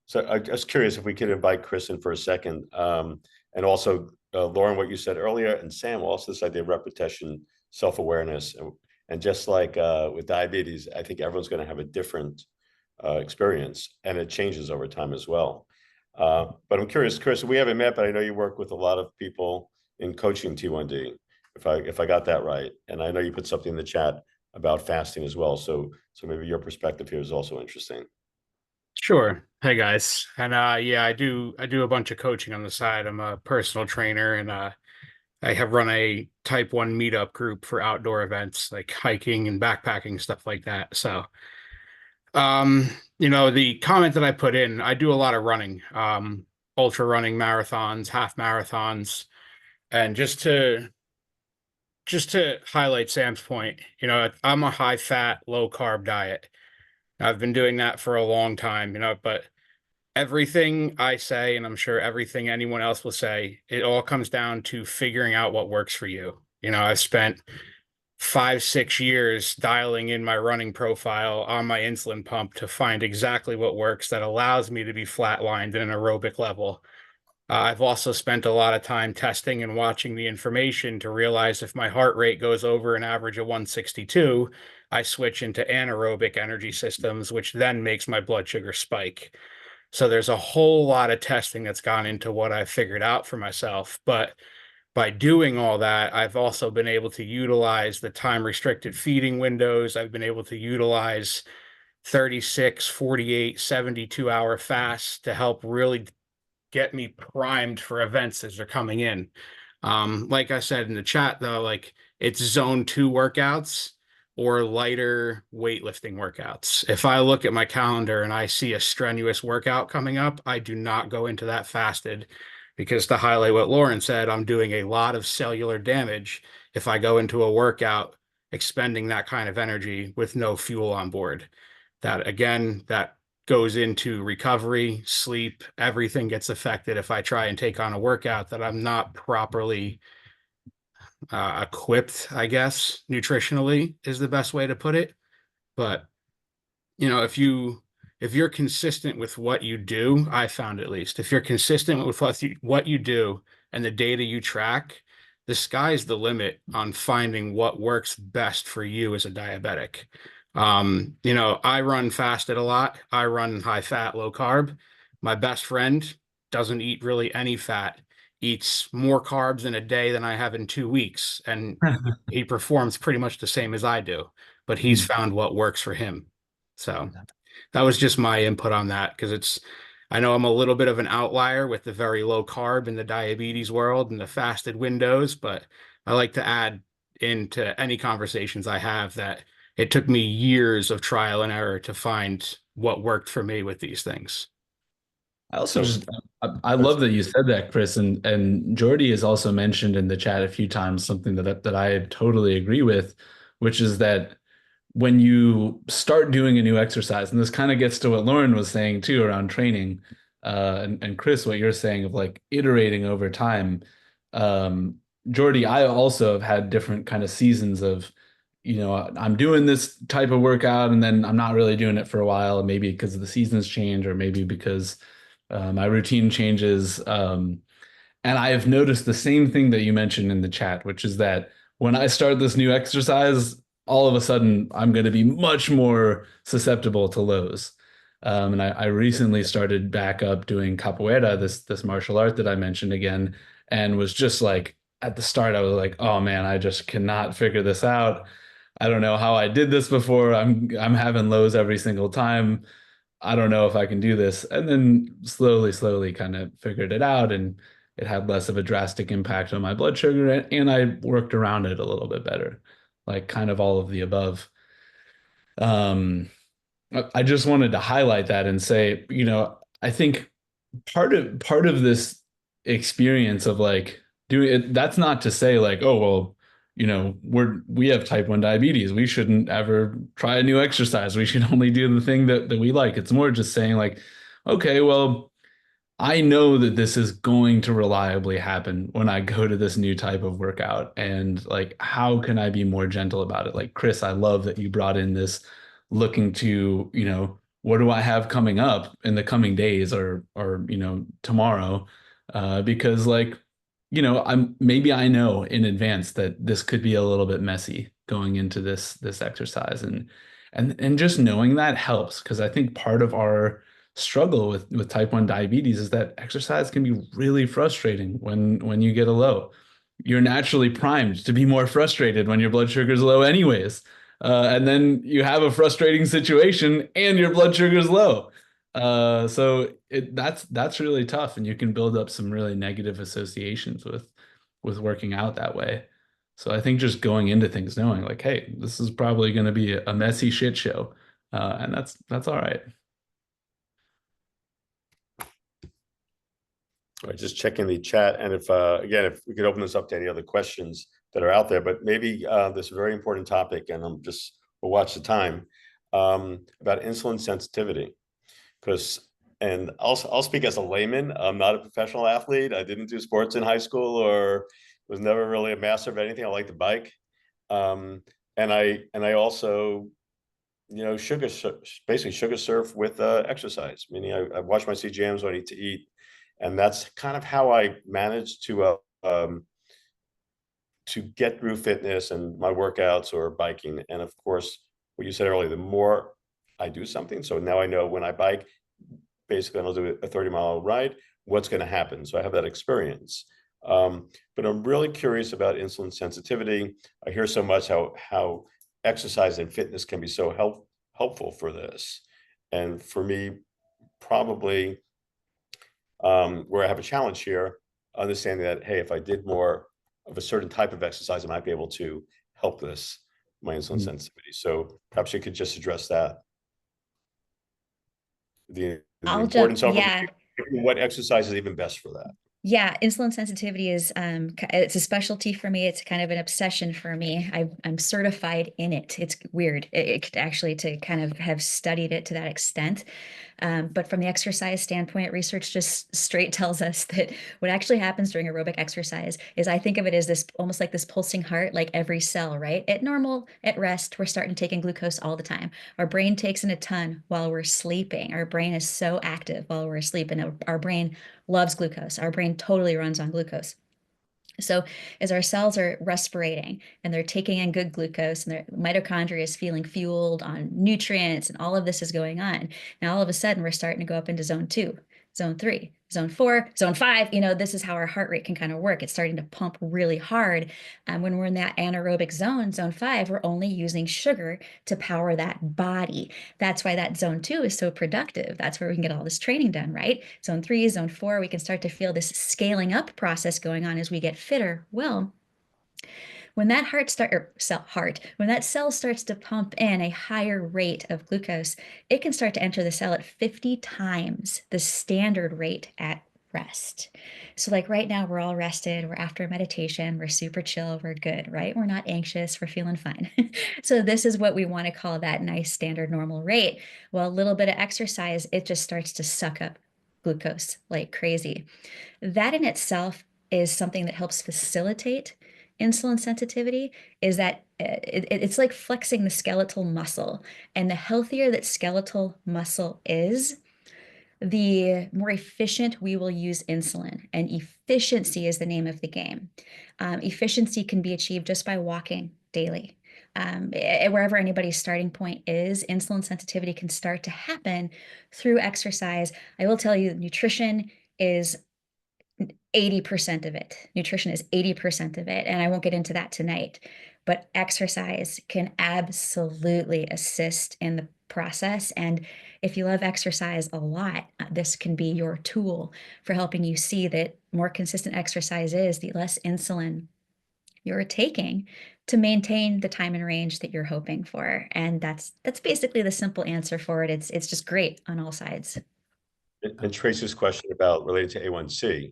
So I'm just curious if we could invite Chris in for a second. And also, Lauren, what you said earlier, and Sam, also this idea of repetition, self-awareness. And just like with diabetes, I think everyone's going to have a different experience, and it changes over time as well. But I'm curious, Chris, we haven't met, but I know you work with a lot of people in coaching T1D, if I got that right. And I know you put something in the chat about fasting as well. So maybe your perspective here is also interesting.
Sure. Hey guys. And yeah, I do a bunch of coaching on the side. I'm a personal trainer and I have run a type 1 meetup group for outdoor events like hiking and backpacking, stuff like that. So um, the comment that I put in, I do a lot of running, ultra running, marathons, half marathons, and just to highlight Sam's point, I'm a high fat, low carb diet. I've been doing that for a long time, but everything I say, and I'm sure everything anyone else will say, it all comes down to figuring out what works for you. I've spent 5, 6 years dialing in my running profile on my insulin pump to find exactly what works that allows me to be flatlined at an aerobic level. I've also spent a lot of time testing and watching the information to realize if my heart rate goes over an average of 162, I switch into anaerobic energy systems, which then makes my blood sugar spike. So there's a whole lot of testing that's gone into what I've figured out for myself. But by doing all that, I've also been able to utilize the time restricted feeding windows. I've been able to utilize 36, 48, 72-hour fasts to help really get me primed for events as they're coming in. Like I said in the chat, though, like it's zone 2 workouts or lighter weightlifting workouts. If I look at my calendar and I see a strenuous workout coming up, I do not go into that fasted. because to highlight what Lauren said, I'm doing a lot of cellular damage if I go into a workout expending that kind of energy with no fuel on board. That again, that goes into recovery, sleep, everything gets affected if I try and take on a workout that I'm not properly equipped, I guess, nutritionally is the best way to put it. But you know, if you're consistent with what you do, I found at least, if you're consistent with what you do and the data you track, the sky's the limit on finding what works best for you as a diabetic. You know, I run fasted a lot. I run high fat, low carb. My best friend doesn't eat really any fat, eats more carbs in a day than I have in 2 weeks, and he performs pretty much the same as I do, but he's found what works for him. So that was just my input on that, because I know I'm a little bit of an outlier with the very low carb in the diabetes world and the fasted windows, but I like to add into any conversations I have that it took me years of trial and error to find what worked for me with these things.
I also
So
just I love that you said that, Chris, and Jordy has also mentioned in the chat a few times something that I totally agree with, which is that when you start doing a new exercise, and this kind of gets to what Lauren was saying too around training, and Chris, what you're saying of like iterating over time. Um, Jordy, I also have had different kind of seasons of, you know, I'm doing this type of workout and then I'm not really doing it for a while, maybe because the seasons change or maybe because my routine changes. And I have noticed the same thing that you mentioned in the chat, which is that when I start this new exercise, all of a sudden I'm going to be much more susceptible to lows. And I recently started back up doing capoeira, this martial art that I mentioned again, and was just like at the start, I was like, oh man, I just cannot figure this out. I don't know how I did this before. I'm having lows every single time. I don't know if I can do this. And then slowly kind of figured it out, and it had less of a drastic impact on my blood sugar, and I worked around it a little bit better, like kind of all of the above. Um, I just wanted to highlight that and say, you know, I think part of this experience of like doing it, that's not to say like, oh, well, you know, we have type 1 diabetes. We shouldn't ever try a new exercise. We should only do the thing that we like. It's more just saying like, okay, well, I know that this is going to reliably happen when I go to this new type of workout. And like, how can I be more gentle about it? Like, Chris, I love that you brought in this looking to, you know, what do I have coming up in the coming days or, you know, tomorrow? Because like, you know, maybe I know in advance that this could be a little bit messy going into this exercise. And just knowing that helps, because I think part of our struggle with type 1 diabetes is that exercise can be really frustrating when you get a low. You're naturally primed to be more frustrated when your blood sugar is low anyways. And then you have a frustrating situation and your blood sugar is low. So that's really tough, and you can build up some really negative associations with working out that way. So I think just going into things knowing like, hey, this is probably going to be a messy shit show, and that's all right.
All right, just checking the chat, and if again, if we could open this up to any other questions that are out there, but maybe this very important topic, and we'll watch the time, about insulin sensitivity, because, and I'll speak as a layman. I'm not a professional athlete. I didn't do sports in high school or was never really a master of anything. I like to bike, and I also, you know, basically sugar surf with exercise, meaning I watch my CGMs when I need to eat. And that's kind of how I managed to get through fitness and my workouts or biking. And of course, what you said earlier, the more I do something, so now I know when I bike, basically I'll do a 30-mile ride, what's going to happen. So I have that experience. But I'm really curious about insulin sensitivity. I hear so much how exercise and fitness can be so helpful for this. And for me, probably where I have a challenge here, understanding that, hey, if I did more of a certain type of exercise, I might be able to help my insulin sensitivity. So perhaps you could just address that. The importance of
yeah.
what exercise is even best for that.
Yeah, insulin sensitivity is it's a specialty for me. It's kind of an obsession for me. I'm certified in it. It's weird. It could actually to kind of have studied it to that extent. But from the exercise standpoint, research just straight tells us that what actually happens during aerobic exercise is I think of it as this almost like this pulsing heart, like every cell, right? At normal, at rest, we're starting taking glucose all the time. Our brain takes in a ton while we're sleeping. Our brain is so active while we're asleep, and our brain loves glucose. Our brain totally runs on glucose. So as our cells are respirating and they're taking in good glucose and their mitochondria is feeling fueled on nutrients and all of this is going on. Now all of a sudden we're starting to go up into zone 2, zone 3, zone 4, zone 5. This is how our heart rate can kind of work. It's starting to pump really hard. When we're in that anaerobic zone, zone 5, we're only using sugar to power that body. That's why that zone 2 is so productive. That's where we can get all this training done, right? Zone 3, zone 4, we can start to feel this scaling up process going on as we get fitter. Well, when that when that cell starts to pump in a higher rate of glucose, it can start to enter the cell at 50 times the standard rate at rest. So like right now, we're all rested, we're after meditation, we're super chill, we're good, right? We're not anxious, we're feeling fine. So this is what we want to call that nice standard normal rate. Well, a little bit of exercise, it just starts to suck up glucose like crazy. That in itself is something that helps facilitate insulin sensitivity, is that it's like flexing the skeletal muscle. And the healthier that skeletal muscle is, the more efficient we will use insulin. And efficiency is the name of the game. Efficiency can be achieved just by walking daily. Wherever anybody's starting point is, insulin sensitivity can start to happen through exercise. I will tell you, nutrition is 80% of it. Nutrition is 80% of it. And I won't get into that tonight. But exercise can absolutely assist in the process. And if you love exercise a lot, this can be your tool for helping you see that more consistent exercise is, the less insulin you're taking to maintain the time and range that you're hoping for. And that's basically the simple answer for it. It's just great on all sides.
And Tracy's question about related to A1C,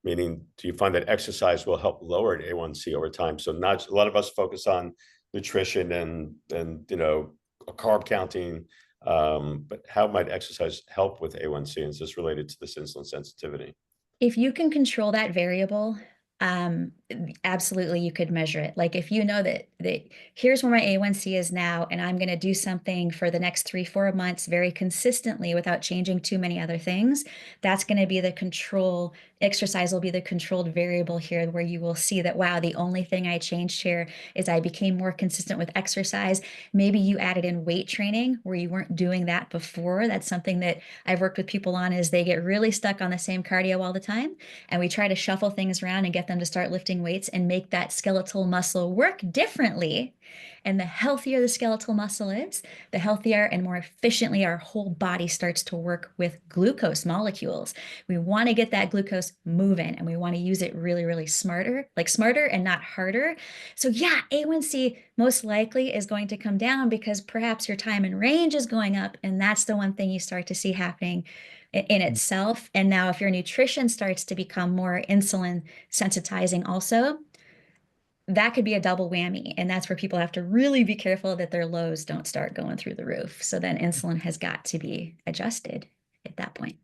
meaning do you find that exercise will help lower A1C over time? So not a lot of us focus on nutrition and carb counting, but how might exercise help with A1C? And is this related to this insulin sensitivity?
If you can control that variable, absolutely you could measure it. Like if you know that here's where my A1C is now, and I'm going to do something for the next 3-4 months very consistently without changing too many other things, that's going to be the control. Exercise will be the controlled variable here, where you will see that, wow, the only thing I changed here is I became more consistent with exercise. Maybe you added in weight training where you weren't doing that before. That's something that I've worked with people on, is they get really stuck on the same cardio all the time. And we try to shuffle things around and get them to start lifting weights and make that skeletal muscle work differently. And the healthier the skeletal muscle is, the healthier and more efficiently our whole body starts to work with glucose molecules. We want to get that glucose moving, and we want to use it really, really smarter and not harder. So yeah, A1C most likely is going to come down because perhaps your time and range is going up. And that's the one thing you start to see happening in itself. And now if your nutrition starts to become more insulin sensitizing also, that could be a double whammy. And that's where people have to really be careful that their lows don't start going through the roof. So then insulin has got to be adjusted at that point.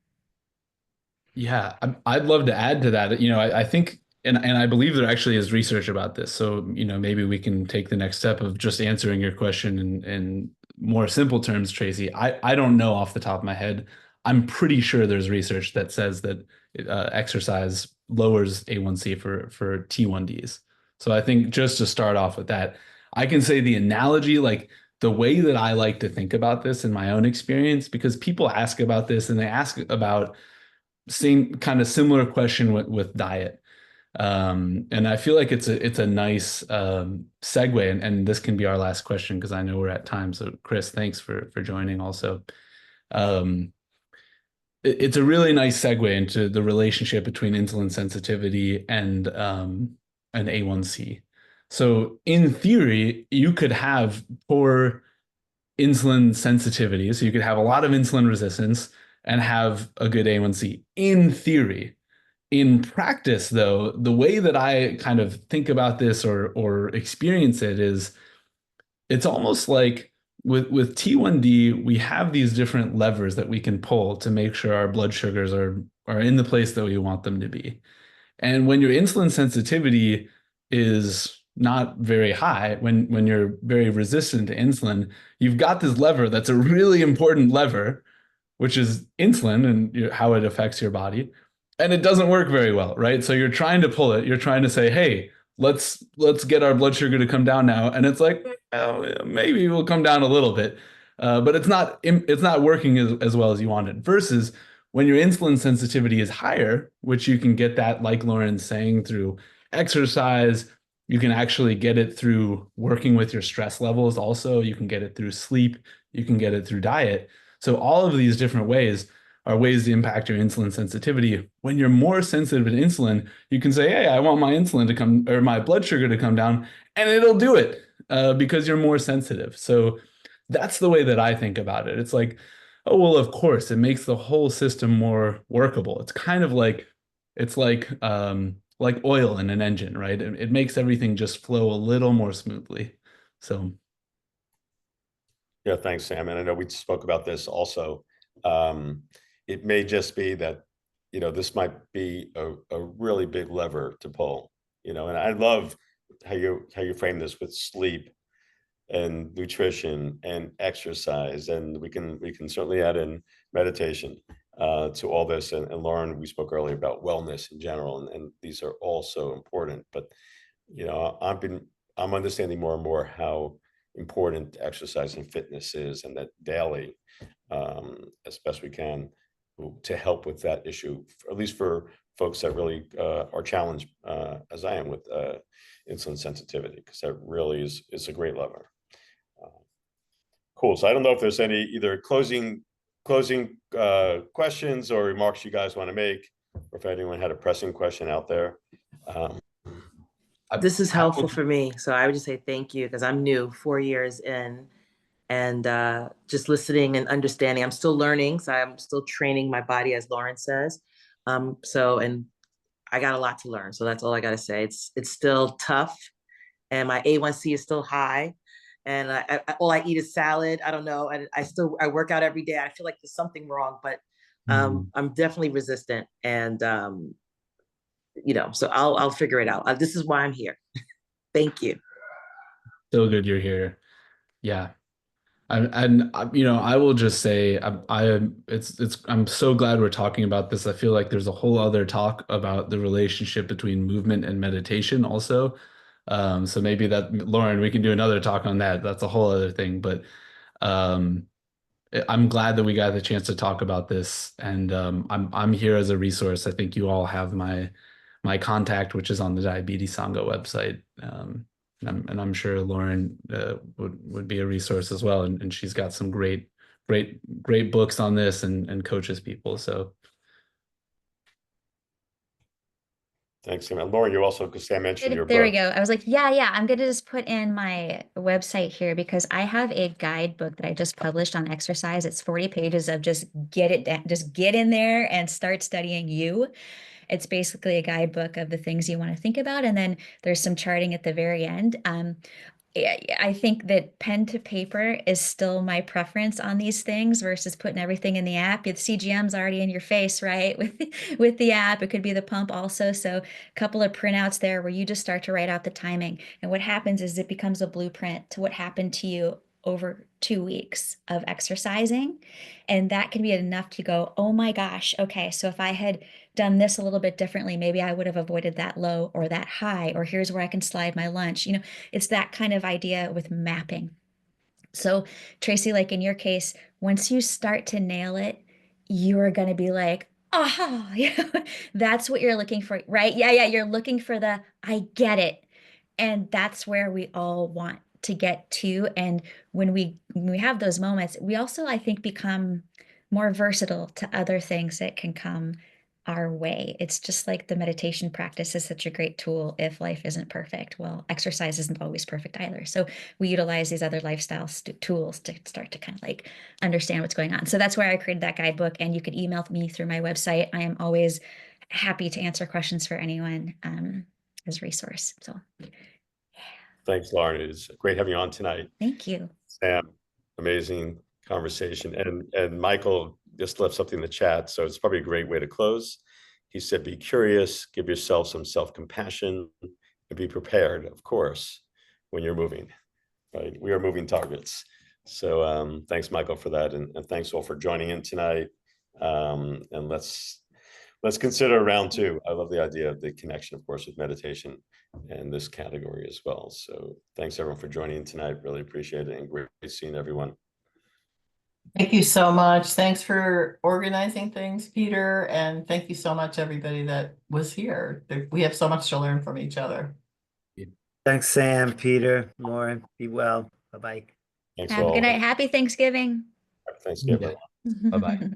Yeah, I'd love to add to that. I think, and I believe there actually is research about this. So, maybe we can take the next step of just answering your question in more simple terms, Tracy. I don't know off the top of my head. I'm pretty sure there's research that says that exercise lowers A1C for T1Ds. So I think just to start off with that, I can say the analogy, like the way that I like to think about this in my own experience, because people ask about this and they ask about same kind of similar question with diet. And I feel like it's a nice segue, and this can be our last question because I know we're at time. So Chris, thanks for joining also. It's a really nice segue into the relationship between insulin sensitivity and an A1C. So in theory, you could have poor insulin sensitivity. So you could have a lot of insulin resistance and have a good A1C in theory. In practice, though, the way that I kind of think about this or experience it is it's almost like with T1D, we have these different levers that we can pull to make sure our blood sugars are in the place that we want them to be. And when your insulin sensitivity is not very high, when you're very resistant to insulin, you've got this lever that's a really important lever, which is insulin and how it affects your body. And it doesn't work very well, right? So you're trying to pull it. You're trying to say, hey, let's get our blood sugar to come down now. And it's like, well, maybe we'll come down a little bit. But it's not working as well as you wanted. Versus when your insulin sensitivity is higher, which you can get that, like Lauren's saying, through exercise, you can actually get it through working with your stress levels also. You can get it through sleep. You can get it through diet. So all of these different ways are ways to impact your insulin sensitivity. When you're more sensitive to insulin, you can say, hey, I want my insulin to come, or my blood sugar to come down, and it'll do it because you're more sensitive. So that's the way that I think about it. It's like, oh, well, of course, it makes the whole system more workable. It's kind of like, it's like oil in an engine, right? It makes everything just flow a little more smoothly. So
Yeah, thanks, Sam. And I know we spoke about this also. It may just be that, this might be a really big lever to pull, and I love how you frame this with sleep and nutrition and exercise, and we can certainly add in meditation to all this. And Lauren, we spoke earlier about wellness in general, and these are all so important. But I'm understanding more and more how important exercise and fitness is, and that daily, as best we can, to help with that issue, at least for folks that really are challenged, as I am, with insulin sensitivity, because that really is a great lever. Cool. So I don't know if there's any either closing questions or remarks you guys want to make, or if anyone had a pressing question out there.
This is helpful for me. So I would just say thank you, because I'm new, 4 years in, and just listening and understanding. I'm still learning, so I'm still training my body, as Lauren says. And I got a lot to learn. So that's all I got to say. It's still tough, and my A1C is still high, and all I eat is salad. I don't know, and I work out every day. I feel like there's something wrong, but I'm definitely resistant, and so I'll figure it out. This is why I'm here. Thank you.
So good you're here. Yeah. And I will just say I'm so glad we're talking about this. I feel like there's a whole other talk about the relationship between movement and meditation also. So maybe that, Lauren, we can do another talk on that. That's a whole other thing. But I'm glad that we got the chance to talk about this, and I'm here as a resource. I think you all have my contact, which is on the Diabetes Sangha website. And I'm sure Lauren would be a resource as well. And she's got some great books on this and coaches people. So
thanks, Sam. And Lauren, you also, because Sam mentioned your book.
There we go. I was like, yeah, I'm going to just put in my website here, because I have a guidebook that I just published on exercise. It's 40 pages of just get in there and start studying you. It's basically a guidebook of the things you want to think about. And then there's some charting at the very end. I think that pen to paper is still my preference on these things versus putting everything in the app. The CGM's already in your face, right? With the app, it could be the pump also. So a couple of printouts there where you just start to write out the timing. And what happens is it becomes a blueprint to what happened to you over 2 weeks of exercising. And that can be enough to go, oh my gosh, okay, so if I had done this a little bit differently, maybe I would have avoided that low or that high, or here's where I can slide my lunch. It's that kind of idea with mapping. So Tracy, like in your case, once you start to nail it, you are going to be like, oh, that's what you're looking for, right? Yeah, you're looking for the, I get it. And that's where we all want to get to. And when we have those moments, we also, I think, become more versatile to other things that can come our way. It's just like the meditation practice is such a great tool if life isn't perfect. Well, exercise isn't always perfect either. So we utilize these other lifestyle tools to start to kind of like understand what's going on. So that's where I created that guidebook, and you could email me through my website. I am always happy to answer questions for anyone as a resource. So
Thanks, Lauren. It's great having you on tonight.
thank you.
Sam, amazing conversation. And Michael just left something in the chat, so it's probably a great way to close. He said, be curious, give yourself some self-compassion, and be prepared, of course, when you're moving, right? We are moving targets. So thanks, Michael, for that. And thanks all for joining in tonight. And let's consider round two. I love the idea of the connection, of course, with meditation and this category as well. So thanks everyone for joining in tonight. Really appreciate it, and great seeing everyone.
Thank you so much. Thanks for organizing things, Peter. And thank you so much, everybody that was here. We have so much to learn from each other.
Thanks, Sam, Peter, Lauren. Be well. Bye-bye.
Thanks
Have a
all.
good night. Happy Thanksgiving.
Happy Thanksgiving.
Bye-bye.